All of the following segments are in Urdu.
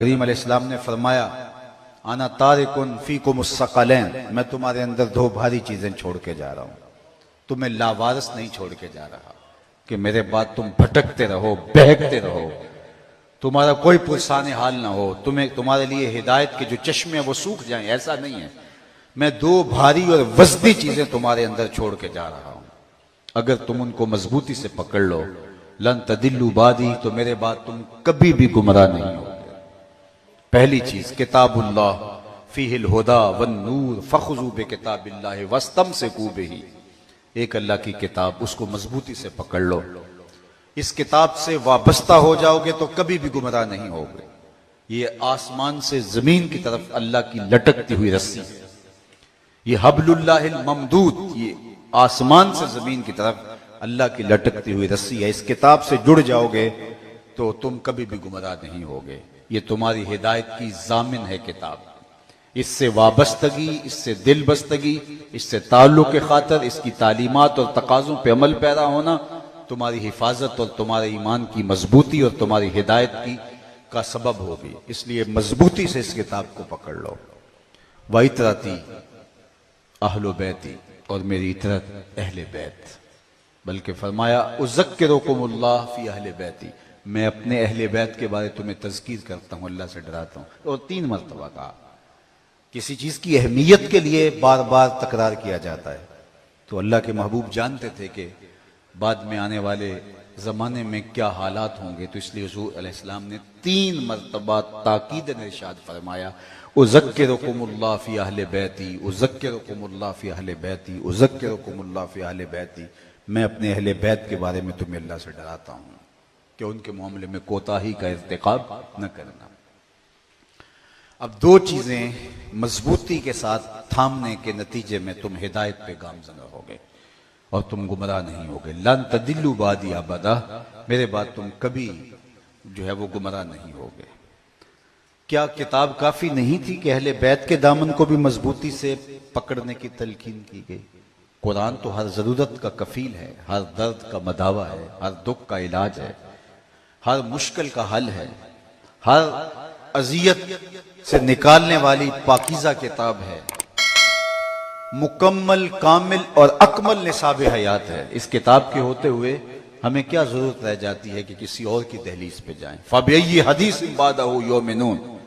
کریم علیہ السلام نے فرمایا انا تارکن فیکم الثقلین، میں تمہارے اندر دو بھاری چیزیں چھوڑ کے جا رہا ہوں، تمہیں لاوارث نہیں چھوڑ کے جا رہا کہ میرے بعد تم بھٹکتے رہو، بہکتے رہو، تمہارا کوئی پرسان حال نہ ہو، تمہارے لیے ہدایت کے جو چشمے ہیں وہ سوکھ جائیں، ایسا نہیں ہے۔ میں دو بھاری اور وزنی چیزیں تمہارے اندر چھوڑ کے جا رہا ہوں، اگر تم ان کو مضبوطی سے پکڑ لو لن تدلوا بعدی، تو میرے بعد تم کبھی بھی گمراہ نہیں ہو۔ پہلی چیز کتاب اللہ فیہ الہدی والنور فخذوا بکتاب اللہ واستمسکوا بہ، ایک اللہ کی کتاب، اس کو مضبوطی سے پکڑ لو، اس کتاب سے وابستہ ہو جاؤ گے تو کبھی بھی گمراہ نہیں ہوگے۔ یہ آسمان سے زمین کی طرف اللہ کی لٹکتی ہوئی رسی ہے، یہ حبل اللہ الممدود، یہ آسمان سے زمین کی طرف اللہ کی لٹکتی ہوئی رسی ہے، اس کتاب سے جڑ جاؤ گے تو تم کبھی بھی گمراہ نہیں ہوگے۔ یہ تمہاری ہدایت کی ضامن ہے کتاب، اس سے وابستگی، اس سے دل بستگی، اس سے تعلق خاطر، اس کی تعلیمات اور تقاضوں پہ عمل پیرا ہونا تمہاری حفاظت اور تمہارے ایمان کی مضبوطی اور تمہاری ہدایت کا سبب ہوگی، اس لیے مضبوطی سے اس کتاب کو پکڑ لو۔ وَإِتْرَتِي اہل بیتی، اور میری اطرت اہل بیت، بلکہ فرمایا اذکرکم اللہ فی اہل بیتی، میں اپنے اہل بیت کے بارے تمہیں تذکیر کرتا ہوں، اللہ سے ڈراتا ہوں، اور 3 مرتبہ کہا۔ کسی چیز کی اہمیت کے لیے بار بار تکرار کیا جاتا ہے، تو اللہ کے محبوب جانتے تھے کہ بعد میں آنے والے زمانے میں کیا حالات ہوں گے، تو اس لیے حضور علیہ السلام نے 3 مرتبہ تاکیداً ارشاد فرمایا اذکرکم اللہ فی اہل بیتی، اذکرکم اللہ فی اہل بیتی، اذکرکم اللہ فی اہل بیتی، میں اپنے اہل بیت کے بارے میں تمہیں اللہ سے ڈراتا ہوں کہ ان کے معاملے میں کوتاہی کا ارتکاب نہ کرنا۔ اب 2 چیزیں مضبوطی کے ساتھ تھامنے کے نتیجے میں تم ہدایت پہ گامزن رہوگے اور تم گمراہ نہیں ہوگے۔ لن تدلوا بعدی ابدا، میرے بعد تم کبھی جو ہے وہ گمراہ نہیں ہوگے۔ کیا کتاب کافی نہیں تھی کہ اہل بیت کے دامن کو بھی مضبوطی سے پکڑنے کی تلقین کی گئی؟ قرآن تو ہر ضرورت کا کفیل ہے، ہر درد کا مداوا ہے، ہر دکھ کا علاج ہے، ہر مشکل کا حل ہے، ہر اذیت سے نکالنے والی پاکیزہ کتاب ہے، مکمل، کامل اور اکمل نصاب حیات ہے۔ اس کتاب کے ہوتے ہوئے ہمیں کیا ضرورت رہ جاتی ہے کہ کسی اور کی دہلیز پہ جائیں؟ فَبِأَيِّ حَدِيثٍ بَعْدَهُ يُؤْمِنُونَ،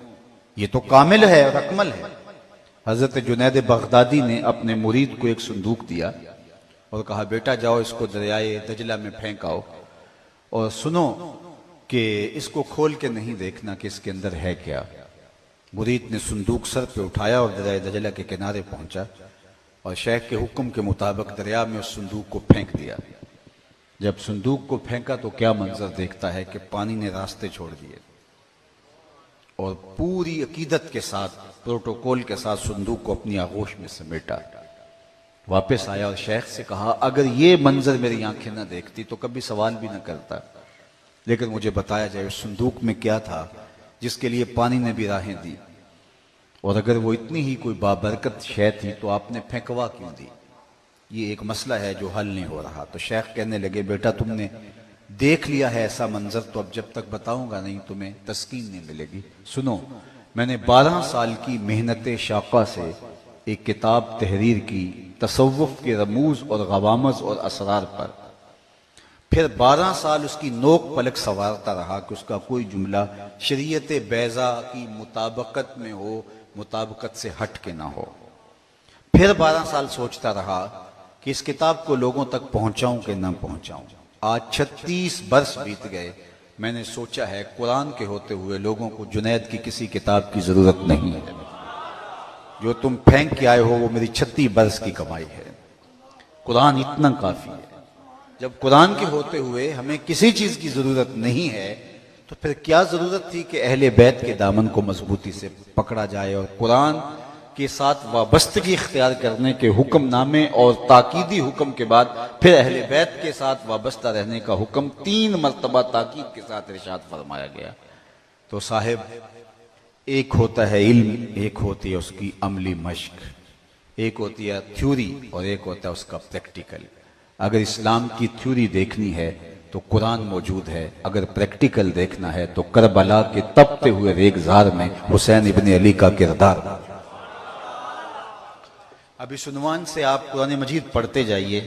یہ تو کامل ہے اور اکمل ہے۔ حضرت جنید بغدادی نے اپنے مرید کو ایک صندوق دیا اور کہا بیٹا جاؤ اس کو دریائے دجلہ میں پھینکاؤ اور سنو کہ اس کو کھول کے نہیں دیکھنا کہ اس کے اندر ہے کیا۔ مرید نے صندوق سر پہ اٹھایا اور دریائے دجلہ کے کنارے پہنچا اور شیخ کے حکم کے مطابق دریا میں اس صندوق کو پھینک دیا۔ جب صندوق کو پھینکا تو کیا منظر دیکھتا ہے کہ پانی نے راستے چھوڑ دیے اور پوری عقیدت کے ساتھ، پروٹوکول کے ساتھ صندوق کو اپنی آغوش میں سمیٹا۔ واپس آیا اور شیخ سے کہا اگر یہ منظر میری آنکھیں نہ دیکھتی تو کبھی سوال بھی نہ کرتا، لیکن مجھے بتایا جائے اس صندوق میں کیا تھا جس کے لیے پانی نے بھی راہیں دی، اور اگر وہ اتنی ہی کوئی بابرکت شے تھی تو آپ نے پھینکوا کیوں دی؟ یہ ایک مسئلہ ہے جو حل نہیں ہو رہا۔ تو شیخ کہنے لگے بیٹا تم نے دیکھ لیا ہے ایسا منظر، تو اب جب تک بتاؤں گا نہیں تمہیں تسکین نہیں ملے گی۔ سنو، میں نے 12 سال کی محنت شاقہ سے ایک کتاب تحریر کی تصوف کے رموز اور غوامض اور اسرار پر، پھر 12 سال اس کی نوک پلک سنوارتا رہا کہ اس کا کوئی جملہ شریعت بیضا کی مطابقت میں ہو، مطابقت سے ہٹ کے نہ ہو۔ پھر 12 سال سوچتا رہا کہ اس کتاب کو لوگوں تک پہنچاؤں کہ نہ پہنچاؤں۔ آج 36 برس بیت گئے، میں نے سوچا ہے قرآن کے ہوتے ہوئے لوگوں کو جنید کی کسی کتاب کی ضرورت نہیں ہے، جو تم پھینک کے آئے ہو وہ میری 36 برس کی کمائی ہے، قرآن اتنا کافی ہے۔ جب قرآن کے ہوتے ہوئے ہمیں کسی چیز کی ضرورت نہیں ہے تو پھر کیا ضرورت تھی کہ اہل بیت کے دامن کو مضبوطی سے پکڑا جائے اور قرآن کے ساتھ وابستگی اختیار کرنے کے حکم نامے اور تاکیدی حکم کے بعد پھر اہل بیت کے ساتھ وابستہ رہنے کا حکم 3 مرتبہ تاکید کے ساتھ ارشاد فرمایا گیا۔ تو صاحب، ایک ہوتا ہے علم، ایک ہوتی ہے اس کی عملی مشق، ایک ہوتی ہے تھیوری اور ایک ہوتا ہے اس کا پریکٹیکل۔ اگر اسلام کی تھیوری دیکھنی ہے تو قرآن موجود ہے، اگر پریکٹیکل دیکھنا ہے تو کربلا کے تپتے ہوئے ریگزار میں حسین ابن علی کا کردار۔ اب اس عنوان سے آپ قرآن مجید پڑھتے جائیے،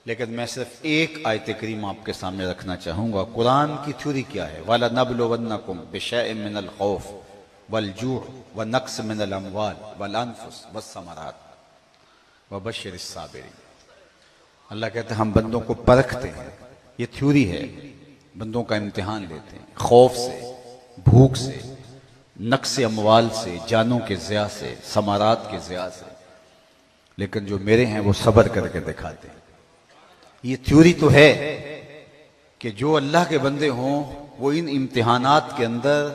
لیکن میں صرف ایک آیت کریم آپ کے سامنے رکھنا چاہوں گا۔ قرآن کی تھیوری کیا ہے؟ وَلَنَبْلُوَنَّكُمْ بِشَيْءٍ مِّنَ الْخَوْفِ وَالْجُوعِ وَنَقْصٍ مِّنَ الْأَمْوَالِ وَالْأَنفُسِ وَالثَّمَرَاتِ وَبَشِّرِ الصَّابِرِينَ۔ اللہ کہتے ہیں ہم بندوں کو پرکھتے ہیں، یہ تھیوری ہے، بندوں کا امتحان لیتے ہیں، خوف سے، بھوک سے، نقص اموال سے، جانوں کے ضیاع سے، ثمرات کے ضیاع سے، لیکن جو میرے ہیں وہ صبر کر کے دکھاتے ہیں۔ یہ تھیوری تو ہے کہ جو اللہ کے بندے ہوں وہ ان امتحانات کے اندر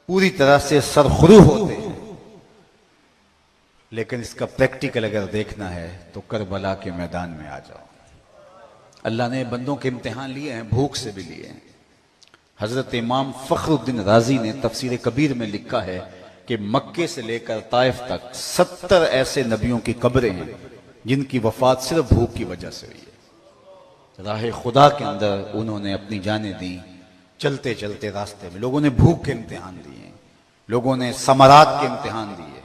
پوری طرح سے سرخرو ہوتے ہیں، لیکن اس کا پریکٹیکل اگر دیکھنا ہے تو کربلا کے میدان میں آ جاؤ۔ اللہ نے بندوں کے امتحان لیے ہیں، بھوک سے بھی لیے ہیں۔ حضرت امام فخر الدین رازی نے تفسیر کبیر میں لکھا ہے کہ مکے سے لے کر طائف تک 70 ایسے نبیوں کی قبریں ہیں جن کی وفات صرف بھوک کی وجہ سے ہوئی ہے۔ راہ خدا کے اندر انہوں نے اپنی جانیں دیں، چلتے چلتے راستے میں لوگوں نے بھوک کے امتحان دیے، لوگوں نے ثمرات کے امتحان دیے۔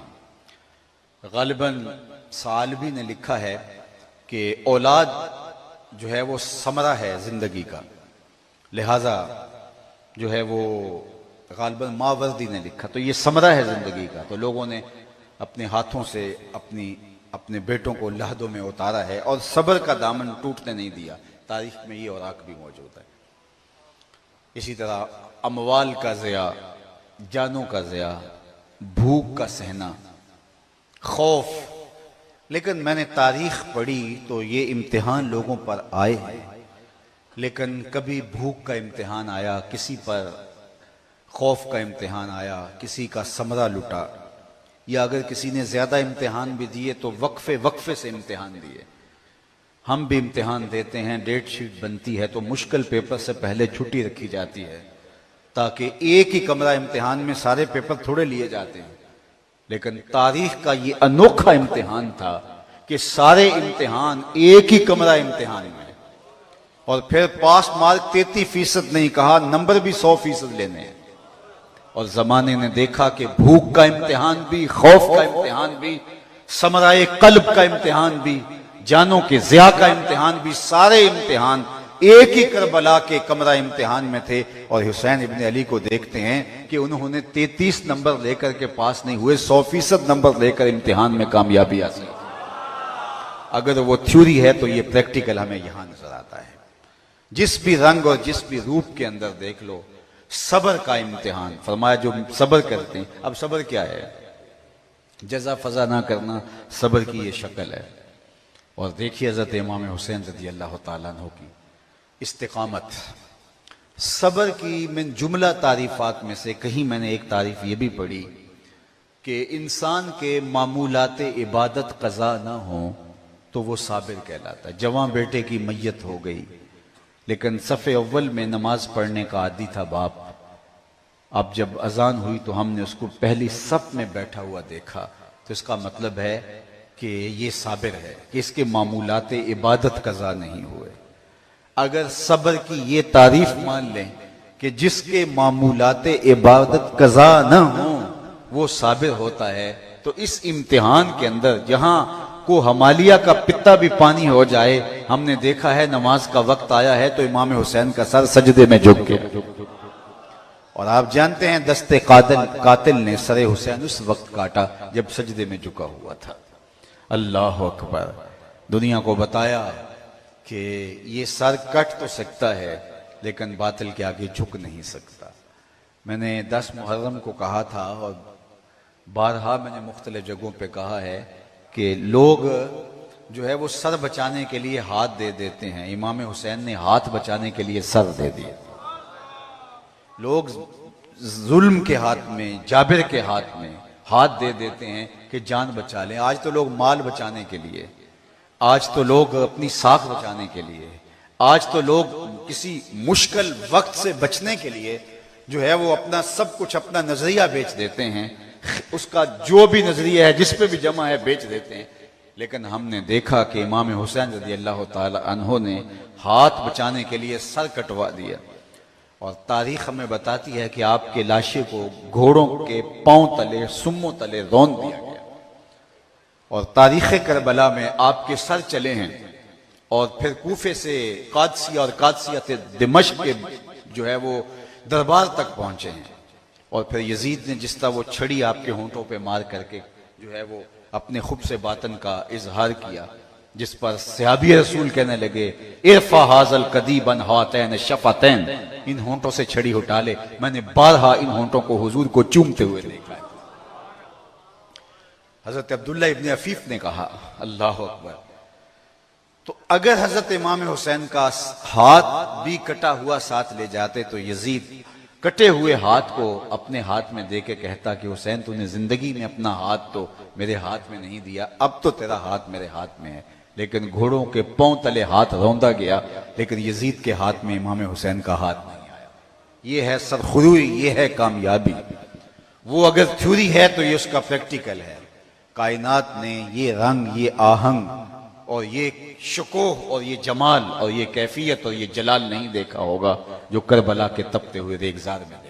غالباً ثعالبی نے لکھا ہے کہ اولاد جو ہے وہ ثمرہ ہے زندگی کا، لہٰذا جو ہے وہ غالباً ماوردی نے لکھا، تو یہ ثمرہ ہے زندگی کا، تو لوگوں نے اپنے ہاتھوں سے اپنے بیٹوں کو لہدوں میں اتارا ہے اور صبر کا دامن ٹوٹنے نہیں دیا۔ تاریخ میں یہ اوراق بھی موجود ہے۔ اسی طرح اموال کا ضیاع، جانوں کا ضیاع، بھوک کا سہنا، خوف، لیکن میں نے تاریخ پڑھی تو یہ امتحان لوگوں پر آئے ہیں، لیکن کبھی بھوک کا امتحان آیا، کسی پر خوف کا امتحان آیا، کسی کا ثمرہ لٹا، یا اگر کسی نے زیادہ امتحان بھی دیے تو وقفے سے امتحان دیے۔ ہم بھی امتحان دیتے ہیں، ڈیٹ شیٹ بنتی ہے تو مشکل پیپر سے پہلے چھٹی رکھی جاتی ہے تاکہ ایک ہی کمرہ امتحان میں سارے پیپر تھوڑے لیے جاتے ہیں، لیکن تاریخ کا یہ انوکھا امتحان تھا کہ سارے امتحان ایک ہی کمرہ امتحان میں، اور پھر پاس مارک 33% نہیں کہا، نمبر بھی 100% لینے ہیں۔ اور زمانے نے دیکھا کہ بھوک کا امتحان بھی، خوف کا امتحان بھی، ثمرہ قلب کا امتحان بھی، جانوں کے ضیاع کا امتحان بھی، سارے امتحان ایک ہی کربلا کے کمرہ امتحان میں تھے۔ اور حسین ابن علی کو دیکھتے ہیں کہ انہوں نے 33 نمبر لے کر کے پاس نہیں ہوئے، 100% نمبر لے کر امتحان میں کامیابی حاصل کی۔ اگر وہ تھیوری ہے تو یہ پریکٹیکل ہمیں یہاں نظر آتا ہے۔ جس بھی رنگ اور جس بھی روپ کے اندر دیکھ لو، صبر کا امتحان، فرمایا جو صبر کرتے ہیں۔ اب صبر کیا ہے؟ جزا فضا نہ کرنا صبر کی یہ شکل ہے۔ اور دیکھیے حضرت امام حسین رضی اللہ تعالیٰ عنہ کی استقامت، صبر کی من جملہ تعریفات میں سے کہیں میں نے ایک تعریف یہ بھی پڑھی کہ انسان کے معمولات عبادت قضا نہ ہوں تو وہ صابر کہلاتا ہے۔ جواں بیٹے کی میت ہو گئی لیکن صف اول میں نماز پڑھنے کا عادی تھا باپ، اب جب اذان ہوئی تو ہم نے اس کو پہلی صف میں بیٹھا ہوا دیکھا، تو اس کا مطلب ہے کہ یہ صابر ہے، کہ اس کے معمولات عبادت قضا نہیں ہوئے۔ اگر صبر کی یہ تعریف مان لیں کہ جس کے معمولات عبادت قضا نہ ہوں وہ صابر ہوتا ہے، تو اس امتحان کے اندر جہاں کو ہمالیہ کا پتا بھی پانی ہو جائے، ہم نے دیکھا ہے نماز کا وقت آیا ہے تو امام حسین کا سر سجدے میں جھک گیا۔ اور آپ جانتے ہیں دست قاتل نے سر حسین اس وقت کاٹا جب سجدے میں جھکا ہوا تھا۔ اللہ اکبر! دنیا کو بتایا کہ یہ سر کٹ تو سکتا ہے لیکن باطل کے آگے جھک نہیں سکتا۔ میں نے 10 محرم کو کہا تھا اور بارہا میں نے مختلف جگہوں پہ کہا ہے کہ لوگ جو ہے وہ سر بچانے کے لیے ہاتھ دے دیتے ہیں، امام حسین نے ہاتھ بچانے کے لیے سر دے دیے۔ لوگ ظلم کے ہاتھ میں، جابر کے ہاتھ میں ہاتھ دے دیتے ہیں کہ جان بچا لیں۔ آج تو لوگ مال بچانے کے لیے، آج تو لوگ اپنی ساکھ بچانے کے لیے، آج تو لوگ کسی مشکل وقت سے بچنے کے لیے جو ہے وہ اپنا سب کچھ، اپنا نظریہ بیچ دیتے ہیں، اس کا جو بھی نظریہ ہے جس پہ بھی جمع ہے بیچ دیتے ہیں۔ لیکن ہم نے دیکھا کہ امام حسین رضی اللہ تعالی عنہ نے ہاتھ بچانے کے لیے سر کٹوا دیا، اور تاریخ ہمیں بتاتی ہے کہ آپ کے لاشے کو گھوڑوں کے پاؤں تلے سموں تلے رون دیا گیا، اور تاریخ کربلا میں آپ کے سر چلے ہیں، اور پھر کوفے سے قادسیہ اور قادسیہ سے دمشق کے جو ہے وہ دربار تک پہنچے ہیں، اور پھر یزید نے جس طرح وہ چھڑی آپ کے ہونٹوں پہ مار کر کے جو ہے وہ اپنے خبث باطن کا اظہار کیا، جس پر صحابی رسول کہنے لگے ارفع ھذا القدیب عن ھاتین الشفتین، ان ہونٹوں سے چھڑی ہٹا لے، میں نے بارہا ان ہونٹوں کو حضور کو چومتے ہوئے دیکھا ہے۔ حضرت عبداللہ ابن عفیف نے کہا اللہ اکبر، تو اگر حضرت امام حسین کا ہاتھ بھی کٹا ہوا ساتھ لے جاتے تو یزید کٹے ہوئے ہاتھ کو اپنے ہاتھ میں دے کے کہتا کہ حسین تو نے زندگی میں اپنا ہاتھ تو میرے ہاتھ میں نہیں دیا، اب تو تیرا ہاتھ میرے ہاتھ میں ہے، لیکن گھوڑوں کے پاؤں تلے ہاتھ روندا گیا، لیکن یزید کے ہاتھ میں امام حسین کا ہاتھ نہیں آیا۔ یہ ہے سرخروئی، یہ ہے کامیابی۔ وہ اگر تھیوری ہے تو یہ اس کا پریکٹیکل ہے۔ کائنات نے یہ رنگ، یہ آہنگ اور یہ شکوہ اور یہ جمال اور یہ کیفیت اور یہ جلال نہیں دیکھا ہوگا جو کربلا کے تپتے ہوئے ریگزار میں دیکھا۔